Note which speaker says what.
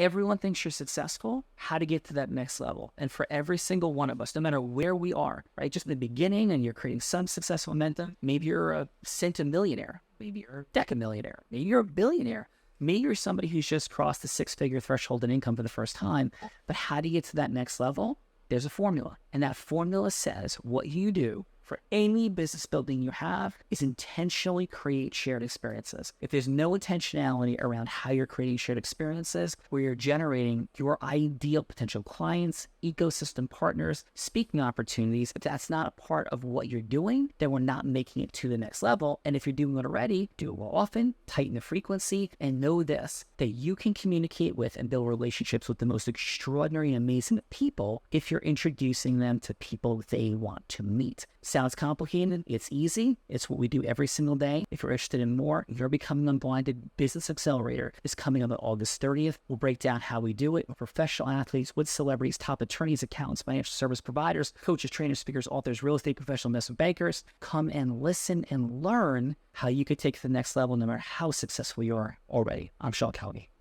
Speaker 1: Everyone thinks you're successful, how to get to that next level. And for every single one of us, no matter where we are, right? Just in the beginning and you're creating some successful momentum, maybe you're a centimillionaire, maybe you're a decamillionaire, maybe you're a billionaire, maybe you're somebody who's just crossed the six-figure threshold in income for the first time. But how do you get to that next level? There's a formula. And that formula says what you do for any business building you have is intentionally create shared experiences. If there's no intentionality around how you're creating shared experiences, where you're generating your ideal potential clients, ecosystem partners, speaking opportunities, if that's not a part of what you're doing, then we're not making it to the next level. And if you're doing it already, do it more often, tighten the frequency, and know this, that you can communicate with and build relationships with the most extraordinary and amazing people if you're introducing them to people they want to meet. Sounds complicated? It's easy. It's what we do every single day. If you're interested in more, You're Becoming Unblinded Business Accelerator is coming on August 30th. We'll break down how we do it with professional athletes, with celebrities, top attorneys, accountants, financial service providers, coaches, trainers, speakers, authors, real estate professional investment bankers. Come and listen and learn how you could take it to the next level no matter how successful you are already. I'm Callagy.